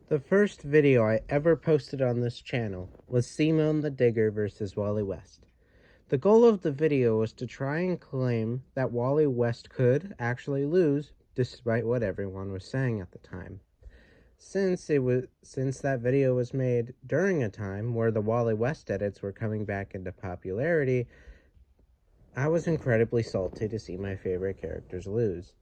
The first video I ever posted on this channel was Simone the Digger versus Wally West. The goal of the video was to try and claim that Wally West could actually lose, despite what everyone was saying at the time. Since that video was made during a time where the Wally West edits were coming back into popularity, I was incredibly salty to see my favorite characters lose.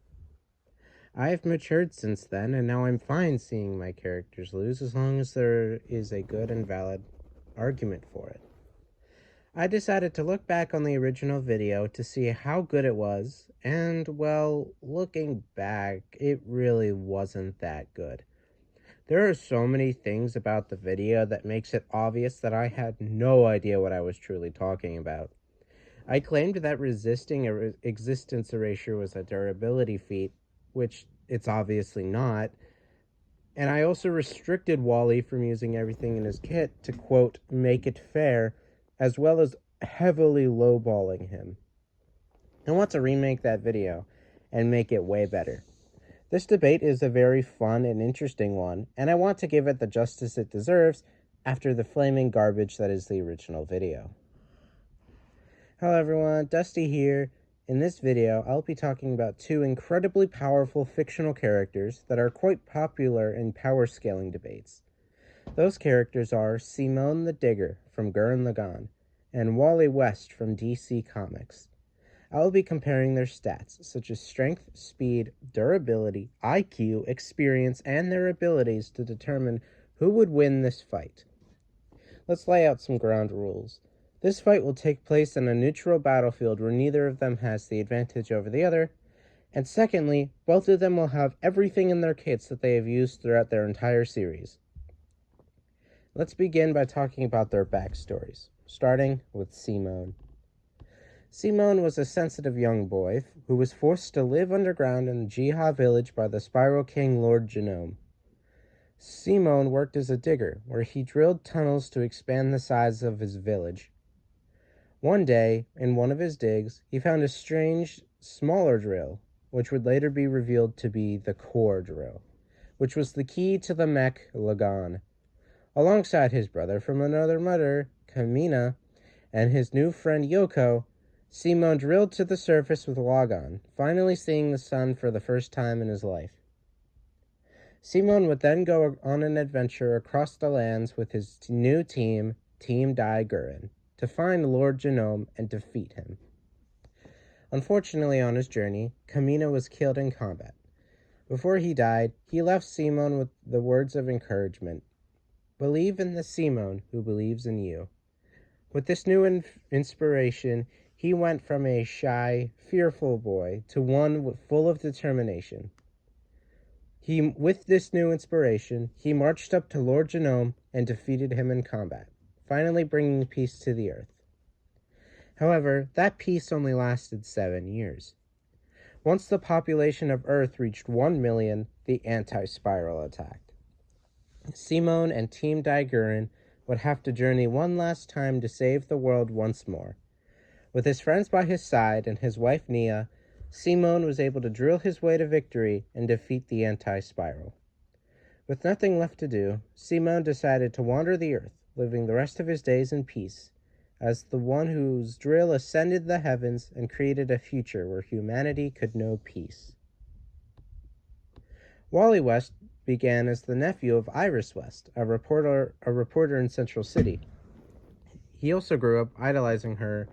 I've matured since then, and now I'm fine seeing my characters lose as long as there is a good and valid argument for it. I decided to look back on the original video to see how good it was, and, well, looking back, it really wasn't that good. There are so many things about the video that makes it obvious that I had no idea what I was truly talking about. I claimed that resisting existence erasure was a durability feat, which it's obviously not, and I also restricted Wally from using everything in his kit to, quote, make it fair, as well as heavily lowballing him. I want to remake that video and make it way better. This debate is a very fun and interesting one, and I want to give it the justice it deserves after the flaming garbage that is the original video. Hello everyone, Dusty here. In this video, I'll be talking about two incredibly powerful fictional characters that are quite popular in power scaling debates. Those characters are Simone the Digger from Gurren Lagann and Wally West from DC Comics. I will be comparing their stats, such as strength, speed, durability, IQ, experience, and their abilities to determine who would win this fight. Let's lay out some ground rules. This fight will take place in a neutral battlefield where neither of them has the advantage over the other, and secondly, both of them will have everything in their kits that they have used throughout their entire series. Let's begin by talking about their backstories, starting with Simone. Simone was a sensitive young boy who was forced to live underground in Jiha village by the Spiral King Lord Genome. Simone worked as a digger, where he drilled tunnels to expand the size of his village. One day, in one of his digs, he found a strange, smaller drill, which would later be revealed to be the core drill, which was the key to the mech Lagann. Alongside his brother from another mother, Kamina, and his new friend Yoko, Simone drilled to the surface with Lagann, finally seeing the sun for the first time in his life. Simone would then go on an adventure across the lands with his new team, Team Gurren, to find Lord Genome and defeat him. Unfortunately, on his journey, Kamina was killed in combat. Before he died, he left Simone with the words of encouragement. Believe in the Simone who believes in you. With this new inspiration, he went from a shy, fearful boy to one full of determination. With this new inspiration, he marched up to Lord Genome and defeated him in combat, finally bringing peace to the earth. However, that peace only lasted 7 years. Once the population of Earth reached 1 million, the anti-spiral attacked. Simone and Team Gurren would have to journey one last time to save the world once more. With his friends by his side and his wife Nia, Simone was able to drill his way to victory and defeat the anti-spiral. With nothing left to do, Simone decided to wander the earth, living the rest of his days in peace, as the one whose drill ascended the heavens and created a future where humanity could know peace. Wally West began as the nephew of Iris West, a reporter in Central City. He also grew up idolizing her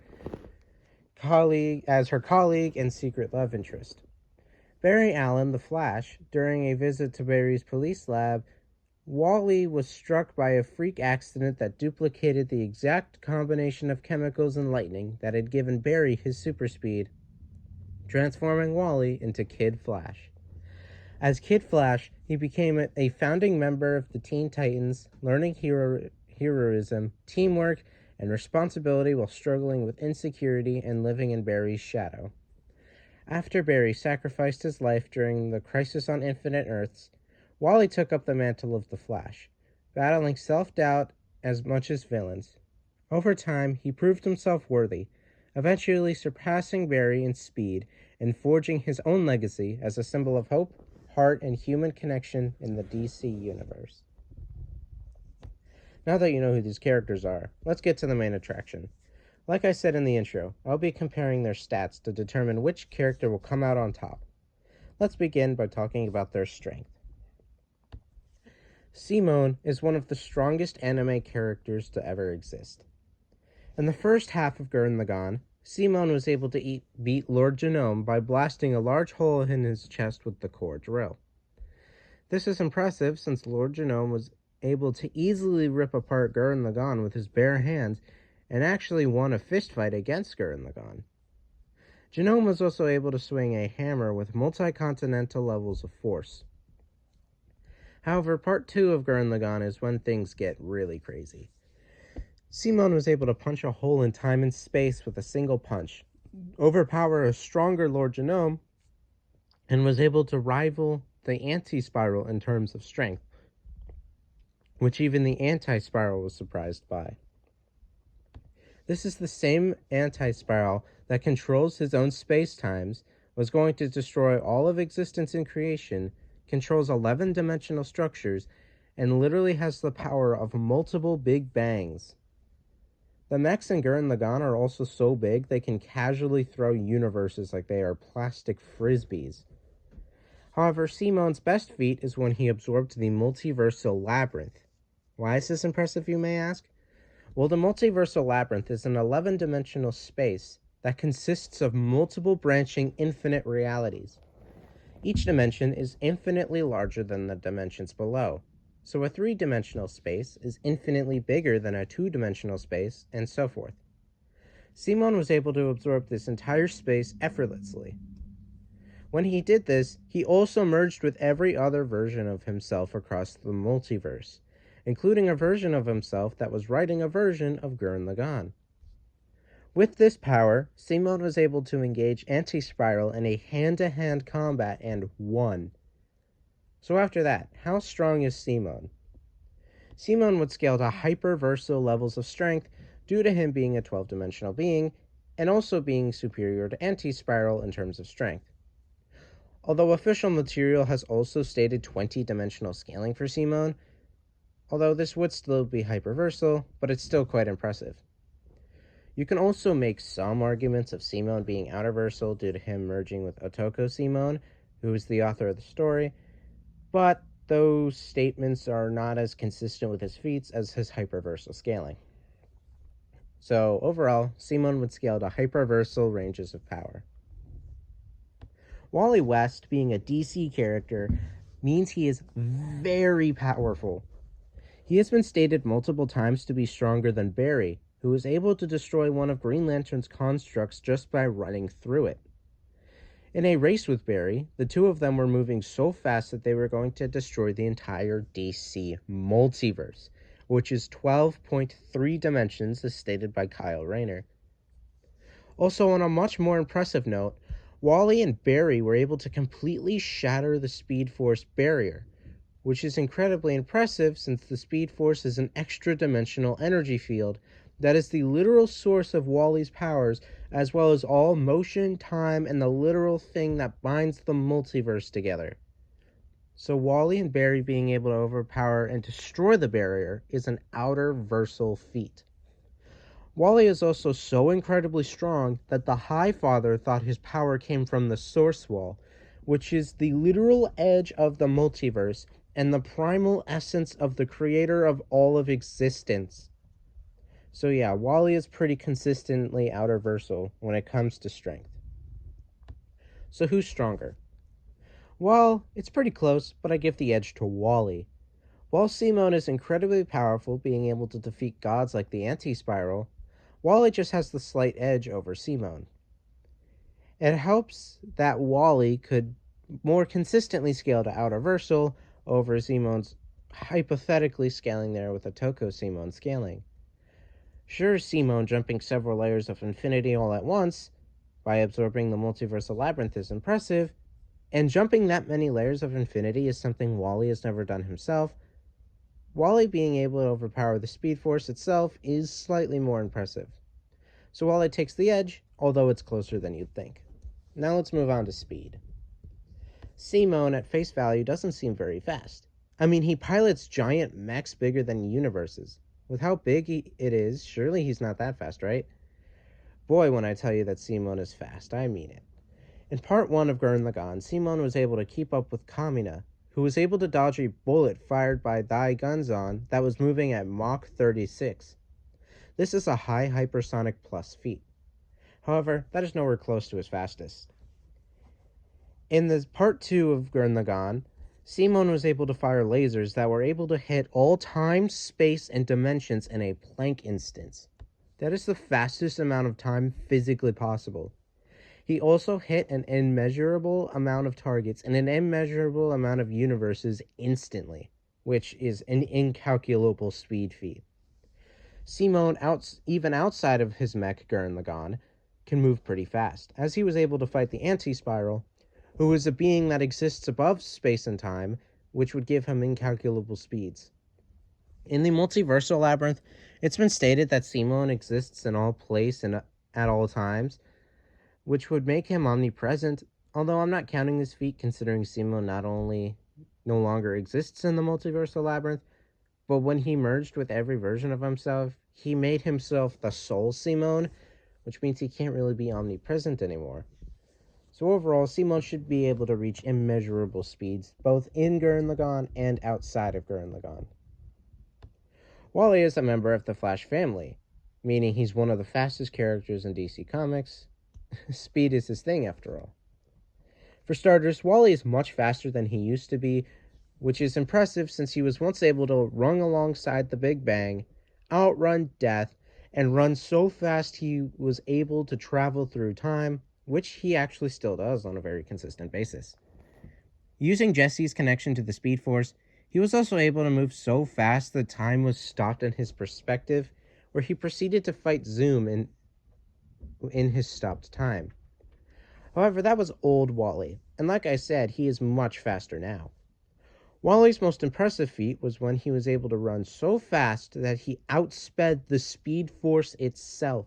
colleague and secret love interest. Barry Allen, the Flash, during a visit to Barry's police lab, Wally was struck by a freak accident that duplicated the exact combination of chemicals and lightning that had given Barry his super speed, transforming Wally into Kid Flash. As Kid Flash, he became a founding member of the Teen Titans, learning heroism, teamwork, and responsibility while struggling with insecurity and living in Barry's shadow. After Barry sacrificed his life during the Crisis on Infinite Earths, Wally took up the mantle of the Flash, battling self-doubt as much as villains. Over time, he proved himself worthy, eventually surpassing Barry in speed and forging his own legacy as a symbol of hope, heart, and human connection in the DC universe. Now that you know who these characters are, let's get to the main attraction. Like I said in the intro, I'll be comparing their stats to determine which character will come out on top. Let's begin by talking about their strength. Simone is one of the strongest anime characters to ever exist. In the first half of Gurren Lagann, Simone was able to beat Lord Genome by blasting a large hole in his chest with the core drill. This is impressive since Lord Genome was able to easily rip apart Gurren Lagann with his bare hands and actually won a fistfight against Gurren Lagann. Genome was also able to swing a hammer with multi-continental levels of force. However, part 2 of Gurren Lagann is when things get really crazy. Simone was able to punch a hole in time and space with a single punch, overpower a stronger Lord Genome, and was able to rival the Anti-Spiral in terms of strength, which even the Anti-Spiral was surprised by. This is the same Anti-Spiral that controls his own space-times, was going to destroy all of existence in creation, controls 11-dimensional structures, and literally has the power of multiple Big Bangs. The mechs in Gurren Lagann are also so big they can casually throw universes like they are plastic frisbees. However, Simone's best feat is when he absorbed the multiversal labyrinth. Why is this impressive, you may ask? Well, the multiversal labyrinth is an 11-dimensional space that consists of multiple branching infinite realities. Each dimension is infinitely larger than the dimensions below. So a 3-dimensional space is infinitely bigger than a 2-dimensional space, and so forth. Simone was able to absorb this entire space effortlessly. When he did this, he also merged with every other version of himself across the multiverse, including a version of himself that was writing a version of Gurren Lagann. With this power, Simone was able to engage Anti-Spiral in a hand-to-hand combat and won. So after that, how strong is Simone? Simone would scale to hyperversal levels of strength due to him being a 12-dimensional being, and also being superior to Anti-Spiral in terms of strength. Although official material has also stated 20-dimensional scaling for Simone, although this would still be hyperversal, but it's still quite impressive. You can also make some arguments of Simone being outerversal due to him merging with Otoko Simone, who is the author of the story, but those statements are not as consistent with his feats as his hyperversal scaling. So overall, Simone would scale to hyperversal ranges of power. Wally West, being a DC character, means he is very powerful. He has been stated multiple times to be stronger than Barry, who was able to destroy one of Green Lantern's constructs just by running through it. In a race with Barry, the two of them were moving so fast that they were going to destroy the entire DC multiverse, which is 12.3 dimensions as stated by Kyle Rayner. Also, on a much more impressive note, Wally and Barry were able to completely shatter the Speed Force barrier, which is incredibly impressive since the Speed Force is an extra-dimensional energy field that is the literal source of Wally's powers, as well as all motion, time, and the literal thing that binds the multiverse together. So Wally and Barry being able to overpower and destroy the barrier is an outer-versal feat. Wally is also so incredibly strong that the High Father thought his power came from the Source Wall, which is the literal edge of the multiverse and the primal essence of the creator of all of existence. So yeah, Wally is pretty consistently outerversal when it comes to strength. So who's stronger? Well, it's pretty close, but I give the edge to Wally. While Simone is incredibly powerful, being able to defeat gods like the Anti-Spiral, Wally just has the slight edge over Simone. It helps that Wally could more consistently scale to outerversal over Simone's hypothetically scaling there with a Toko Simone scaling. Sure, Simone jumping several layers of infinity all at once by absorbing the multiversal labyrinth is impressive, and jumping that many layers of infinity is something Wally has never done himself. Wally being able to overpower the Speed Force itself is slightly more impressive. So Wally takes the edge, although it's closer than you'd think. Now let's move on to speed. Simone at face value doesn't seem very fast. I mean, he pilots giant mechs bigger than universes. With how big it is, surely he's not that fast, right? Boy, when I tell you that Simon is fast, I mean it. In part 1 of Gurren Lagann, Simon was able to keep up with Kamina, who was able to dodge a bullet fired by Lagann that was moving at Mach 36. This is a high hypersonic plus feat. However, that is nowhere close to his fastest. In the part 2 of Gurren Lagann, Simon was able to fire lasers that were able to hit all time, space, and dimensions in a Planck instance. That is the fastest amount of time physically possible. He also hit an immeasurable amount of targets and an immeasurable amount of universes instantly, which is an incalculable speed feat. Simon, even outside of his mech Gurren Lagann, can move pretty fast, as he was able to fight the Anti-Spiral, who is a being that exists above space and time, which would give him incalculable speeds. In the multiversal labyrinth, it's been stated that Simon exists in all place and at all times, which would make him omnipresent, although I'm not counting this feat considering Simon not only no longer exists in the multiversal labyrinth, but when he merged with every version of himself, he made himself the Soul Simon, which means he can't really be omnipresent anymore. So overall, Simon should be able to reach immeasurable speeds, both in Gurren Lagann and outside of Gurren Lagann. Wally is a member of the Flash family, meaning he's one of the fastest characters in DC Comics. Speed is his thing, after all. For starters, Wally is much faster than he used to be, which is impressive since he was once able to run alongside the Big Bang, outrun death, and run so fast he was able to travel through time, which he actually still does on a very consistent basis. Using Jesse's connection to the Speed Force, he was also able to move so fast that time was stopped in his perspective, where he proceeded to fight Zoom in his stopped time. However, that was old Wally, and like I said, he is much faster now. Wally's most impressive feat was when he was able to run so fast that he outsped the Speed Force itself,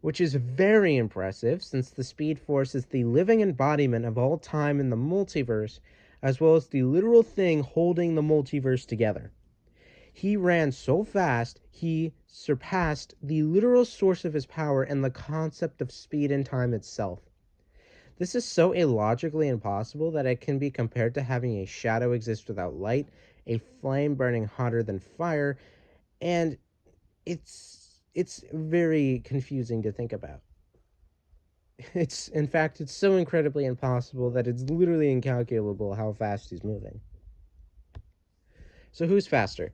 which is very impressive since the Speed Force is the living embodiment of all time in the multiverse, as well as the literal thing holding the multiverse together. He ran so fast, he surpassed the literal source of his power and the concept of speed and time itself. This is so illogically impossible that it can be compared to having a shadow exist without light, a flame burning hotter than fire, and it's very confusing to think about. In fact, it's so incredibly impossible that it's literally incalculable how fast he's moving. So who's faster?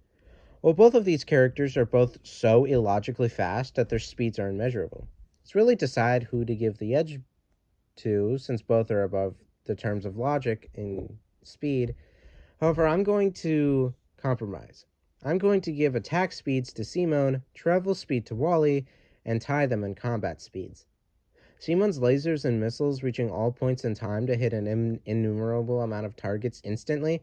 Well, both of these characters are both so illogically fast that their speeds are immeasurable. It's really decide who to give the edge to, since both are above the terms of logic in speed. However, I'm going to compromise. I'm going to give attack speeds to Simon, travel speed to Wally, and tie them in combat speeds. Simon's lasers and missiles reaching all points in time to hit an innumerable amount of targets instantly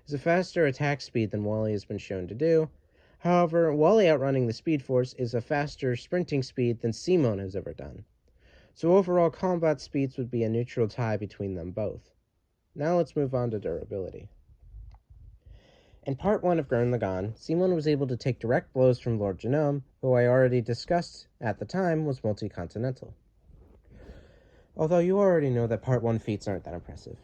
is a faster attack speed than Wally has been shown to do. However, Wally outrunning the Speed Force is a faster sprinting speed than Simon has ever done. So overall combat speeds would be a neutral tie between them both. Now let's move on to durability. In part 1 of Gurren Lagann, Simon was able to take direct blows from Lord Genome, who I already discussed at the time was multi-continental. Although you already know that part 1 feats aren't that impressive.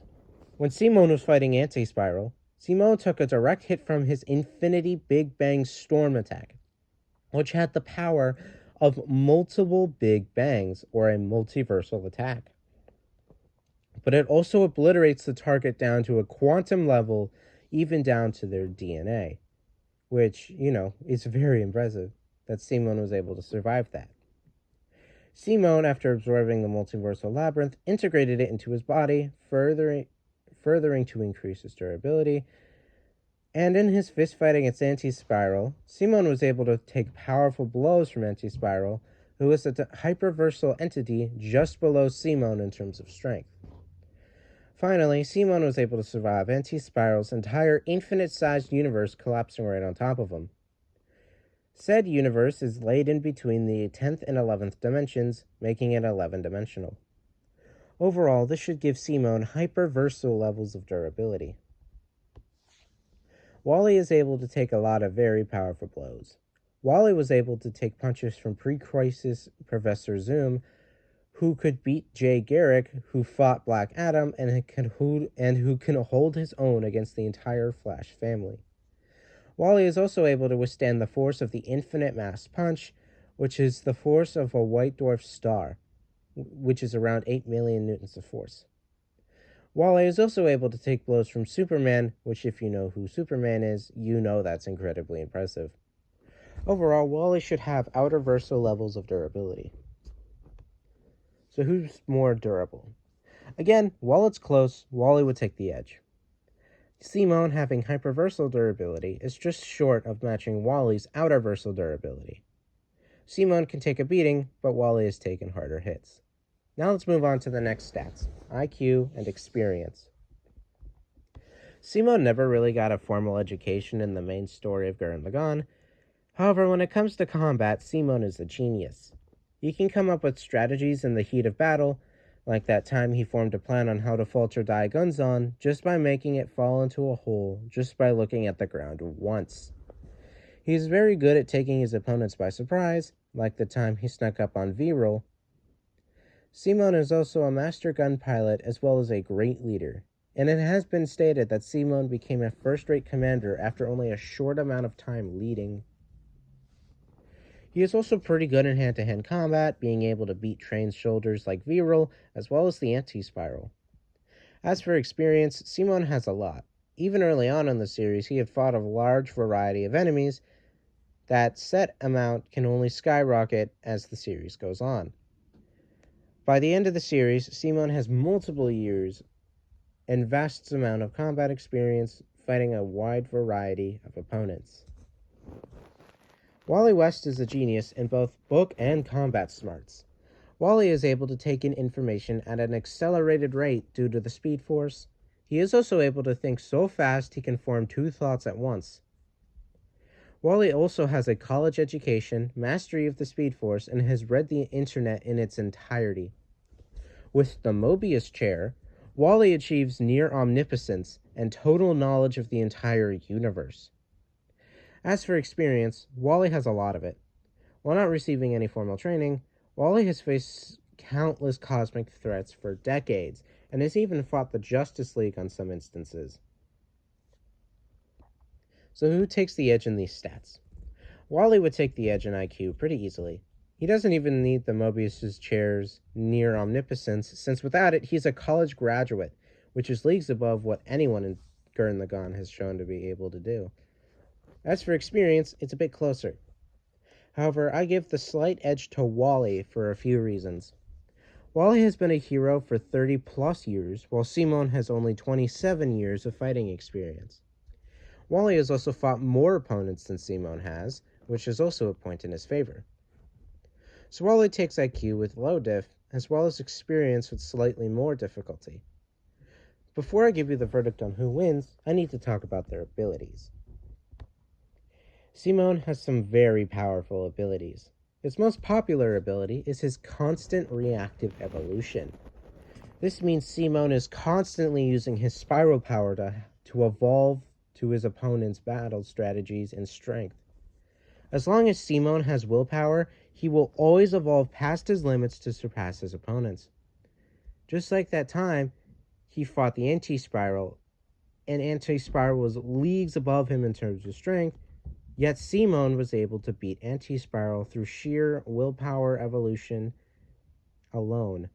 When Simon was fighting Anti-Spiral, Simon took a direct hit from his Infinity Big Bang Storm attack, which had the power of multiple Big Bangs, or a multiversal attack. But it also obliterates the target down to a quantum level, even down to their DNA, which, is very impressive that Simon was able to survive that. Simon, after absorbing the multiversal labyrinth, integrated it into his body, furthering to increase his durability. And in his fistfight against Anti-Spiral, Simon was able to take powerful blows from Anti-Spiral, who is a hyperversal entity just below Simon in terms of strength. Finally, Simon was able to survive Anti-Spiral's entire infinite-sized universe collapsing right on top of him. Said universe is laid in between the 10th and 11th dimensions, making it 11-dimensional. Overall, this should give Simon hyperversal levels of durability. Wally is able to take a lot of very powerful blows. Wally was able to take punches from pre-crisis Professor Zoom, who could beat Jay Garrick, who fought Black Adam, and who can hold his own against the entire Flash family. Wally is also able to withstand the force of the infinite mass punch, which is the force of a white dwarf star, which is around 8 million newtons of force. Wally is also able to take blows from Superman, which if you know who Superman is, you know that's incredibly impressive. Overall, Wally should have outer versal levels of durability. So who's more durable? Again, while it's close, Wally would take the edge. Simone, having hyperversal durability, is just short of matching Wally's outer versal durability. Simone can take a beating, but Wally has taken harder hits. Now let's move on to the next stats, IQ and experience. Simone never really got a formal education in the main story of Gurren Lagann. However, when it comes to combat, Simone is a genius. He can come up with strategies in the heat of battle, like that time he formed a plan on how to falter die Gunzon just by making it fall into a hole just by looking at the ground once. He is very good at taking his opponents by surprise, like the time he snuck up on V-Roll. Simone is also a master gun pilot as well as a great leader, and it has been stated that Simone became a first-rate commander after only a short amount of time leading. He is also pretty good in hand-to-hand combat, being able to beat trained shoulders like V-Roll, as well as the anti-spiral. As for experience, Simone has a lot. Even early on in the series, he had fought a large variety of enemies. That set amount can only skyrocket as the series goes on. By the end of the series, Simone has multiple years and vast amount of combat experience fighting a wide variety of opponents. Wally West is a genius in both book and combat smarts. Wally is able to take in information at an accelerated rate due to the Speed Force. He is also able to think so fast he can form two thoughts at once. Wally also has a college education, mastery of the Speed Force, and has read the internet in its entirety. With the Mobius chair, Wally achieves near omnipotence and total knowledge of the entire universe. As for experience, Wally has a lot of it. While not receiving any formal training, Wally has faced countless cosmic threats for decades, and has even fought the Justice League on some instances. So who takes the edge in these stats? Wally would take the edge in IQ pretty easily. He doesn't even need the Mobius chair's near omnipotence, since without it, he's a college graduate, which is leagues above what anyone in Gurren Lagann has shown to be able to do. As for experience, it's a bit closer. However, I give the slight edge to Wally for a few reasons. Wally has been a hero for 30 plus years, while Simone has only 27 years of fighting experience. Wally has also fought more opponents than Simone has, which is also a point in his favor. So Wally takes IQ with low diff, as well as experience with slightly more difficulty. Before I give you the verdict on who wins, I need to talk about their abilities. Simone has some very powerful abilities. His most popular ability is his constant reactive evolution. This means Simone is constantly using his spiral power to evolve to his opponent's battle strategies and strength. As long as Simone has willpower, he will always evolve past his limits to surpass his opponents. Just like that time, he fought the anti-spiral, and anti-spiral was leagues above him in terms of strength, yet Simone was able to beat anti-spiral through sheer willpower evolution alone.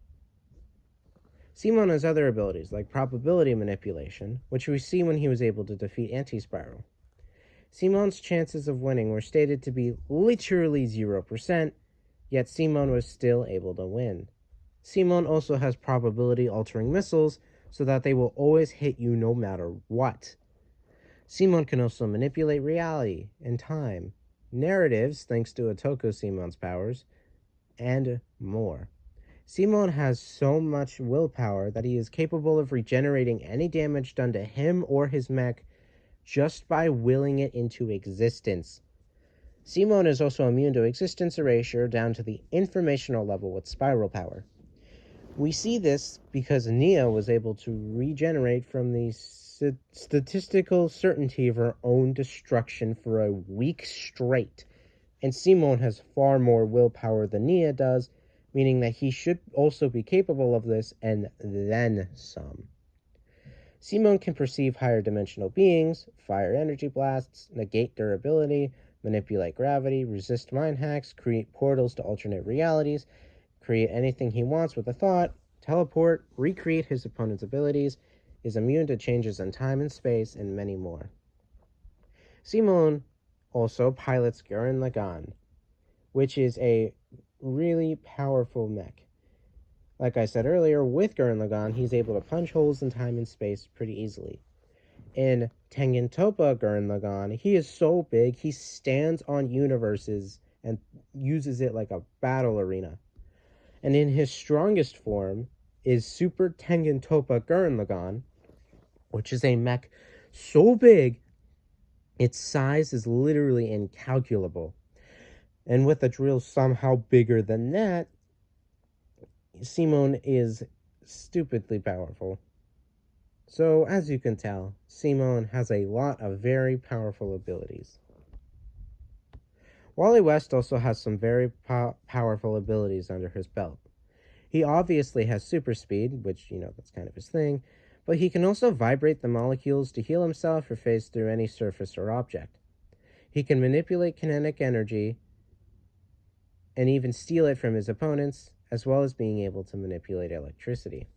Simone has other abilities, like probability manipulation, which we see when he was able to defeat anti-spiral. Simone's chances of winning were stated to be literally 0%, yet Simone was still able to win. Simone also has probability-altering missiles, so that they will always hit you no matter what. Simone can also manipulate reality and time, narratives thanks to Otoko Simone's powers, and more. Simone has so much willpower that he is capable of regenerating any damage done to him or his mech just by willing it into existence. Simone is also immune to existence erasure down to the informational level with spiral power. We see this because Nia was able to regenerate from the statistical certainty of her own destruction for a week straight, and Simon has far more willpower than Nia does, meaning that he should also be capable of this, and then some. Simon can perceive higher dimensional beings, fire energy blasts, negate durability, manipulate gravity, resist mind hacks, create portals to alternate realities, create anything he wants with a thought, teleport, recreate his opponent's abilities, is immune to changes in time and space, and many more. Simon also pilots Gurren Lagann, which is a really powerful mech. Like I said earlier, with Gurren Lagann, he's able to punch holes in time and space pretty easily. In Tengen Toppa Gurren Lagann, he is so big, he stands on universes and uses it like a battle arena. And in his strongest form is Super Tengen Toppa Gurren Lagann, which is a mech so big, its size is literally incalculable. And with a drill somehow bigger than that, Simon is stupidly powerful. So, as you can tell, Simon has a lot of very powerful abilities. Wally West also has some very powerful abilities under his belt. He obviously has super speed, which, that's kind of his thing, but he can also vibrate the molecules to heal himself or phase through any surface or object. He can manipulate kinetic energy and even steal it from his opponents, as well as being able to manipulate electricity.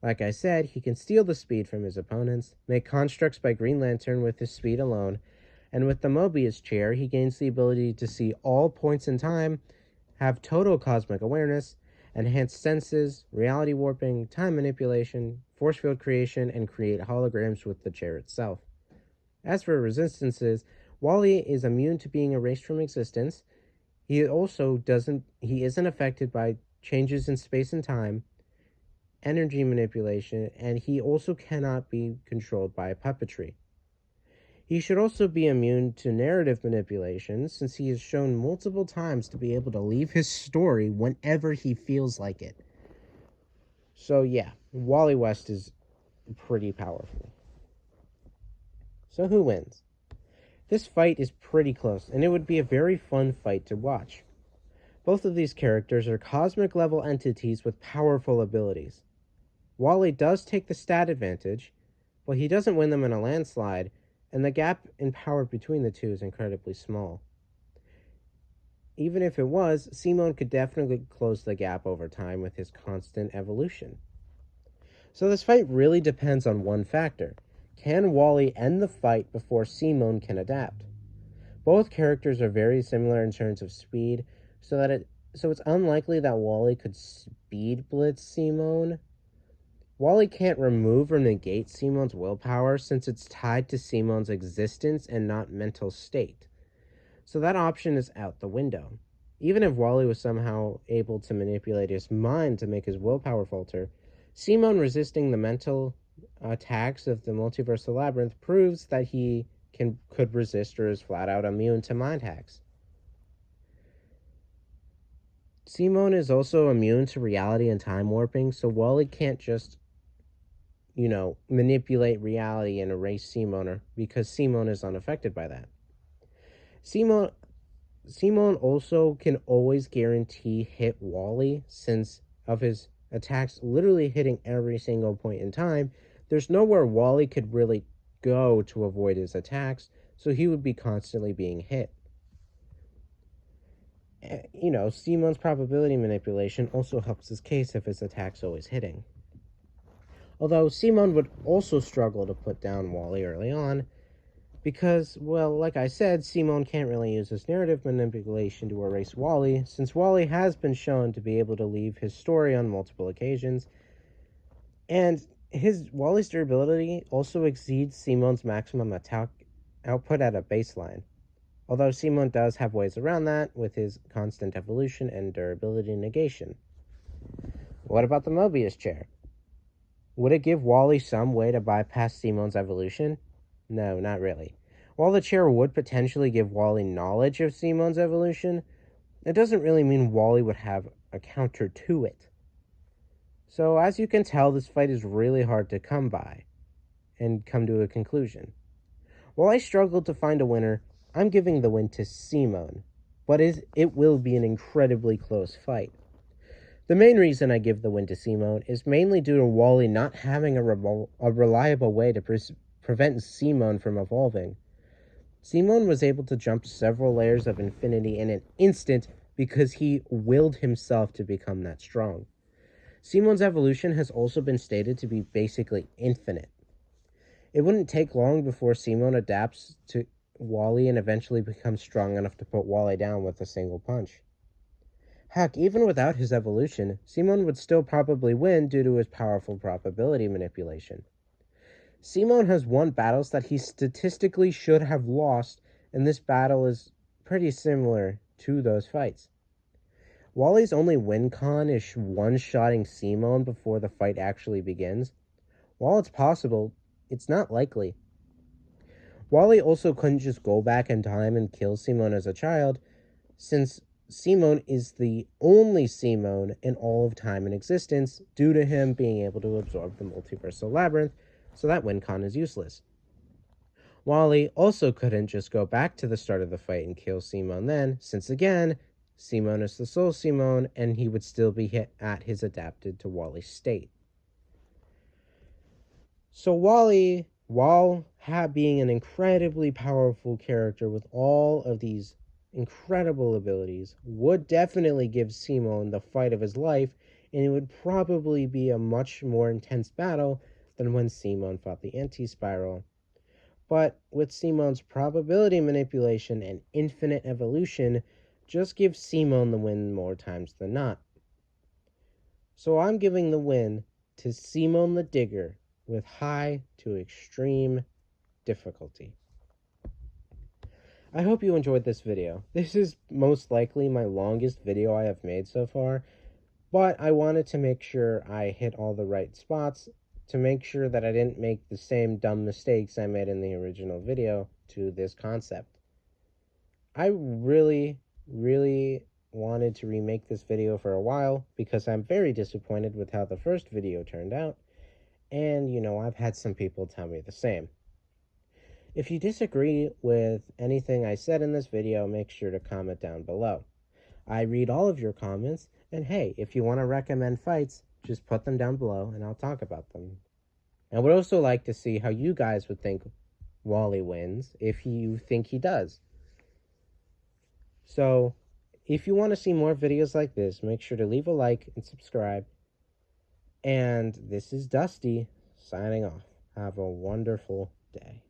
Like I said, he can steal the speed from his opponents, make constructs by Green Lantern with his speed alone, and with the Mobius chair, he gains the ability to see all points in time, have total cosmic awareness, enhanced senses, reality warping, time manipulation, force field creation, and create holograms with the chair itself. As for resistances, Wally is immune to being erased from existence. He isn't affected by changes in space and time, energy manipulation, and he also cannot be controlled by puppetry. He should also be immune to narrative manipulation, since he has shown multiple times to be able to leave his story whenever he feels like it. So yeah, Wally West is pretty powerful. So who wins? This fight is pretty close, and it would be a very fun fight to watch. Both of these characters are cosmic level entities with powerful abilities. Wally does take the stat advantage, but he doesn't win them in a landslide, and the gap in power between the two is incredibly small. Even if it was, Simon could definitely close the gap over time with his constant evolution. So this fight really depends on one factor. Can Wally end the fight before Simon can adapt? Both characters are very similar in terms of speed, so it's unlikely that Wally could speed blitz Simon. Wally can't remove or negate Simon's willpower since it's tied to Simon's existence and not mental state. So that option is out the window. Even if Wally was somehow able to manipulate his mind to make his willpower falter, Simon resisting the mental attacks of the multiversal labyrinth proves that he could resist or is flat out immune to mind hacks. Simon is also immune to reality and time warping, so Wally can't just manipulate reality and erase Simon because Simon is unaffected by that. Simon also can always guarantee hit Wally since of his attacks literally hitting every single point in time. There's nowhere Wally could really go to avoid his attacks, so he would be constantly being hit. Simon's probability manipulation also helps his case if his attack's always hitting. Although Simon would also struggle to put down Wally early on, because, well, like I said, Simon can't really use his narrative manipulation to erase Wally, since Wally has been shown to be able to leave his story on multiple occasions, and Wally's durability also exceeds Simon's maximum attack output at a baseline. Although Simon does have ways around that with his constant evolution and durability negation. What about the Mobius chair? Would it give Wally some way to bypass Simon's evolution? No, not really. While the chair would potentially give Wally knowledge of Simon's evolution, it doesn't really mean Wally would have a counter to it. So as you can tell, this fight is really hard to come by and come to a conclusion. While I struggled to find a winner, I'm giving the win to Simon. but it will be an incredibly close fight. The main reason I give the win to Simone is mainly due to Wally not having a reliable way to prevent Simone from evolving. Simone was able to jump several layers of infinity in an instant because he willed himself to become that strong. Simone's evolution has also been stated to be basically infinite. It wouldn't take long before Simone adapts to Wally and eventually becomes strong enough to put Wally down with a single punch. Heck, even without his evolution, Simone would still probably win due to his powerful probability manipulation. Simone has won battles that he statistically should have lost, and this battle is pretty similar to those fights. Wally's only win con is one-shotting Simone before the fight actually begins. While it's possible, it's not likely. Wally also couldn't just go back in time and kill Simone as a child, since Simone is the only Simone in all of time and existence due to him being able to absorb the multiversal labyrinth, so that win con is useless. Wally also couldn't just go back to the start of the fight and kill Simone then, since again, Simone is the soul Simone, and he would still be hit at his adapted to Wally state. So Wally, while being an incredibly powerful character with all of these incredible abilities, would definitely give Simone the fight of his life, and it would probably be a much more intense battle than when Simone fought the anti-spiral. But with Simone's probability manipulation and infinite evolution, just give Simone the win more times than not. So I'm giving the win to Simone the Digger with high to extreme difficulty. I hope you enjoyed this video. This is most likely my longest video I have made so far, but I wanted to make sure I hit all the right spots to make sure that I didn't make the same dumb mistakes I made in the original video to this concept. I really wanted to remake this video for a while because I'm very disappointed with how the first video turned out, and I've had some people tell me the same. If you disagree with anything I said in this video, make sure to comment down below. I read all of your comments, and hey, if you want to recommend fights, just put them down below and I'll talk about them. I would also like to see how you guys would think Wally wins if you think he does. So, if you want to see more videos like this, make sure to leave a like and subscribe. And this is Dusty, signing off. Have a wonderful day.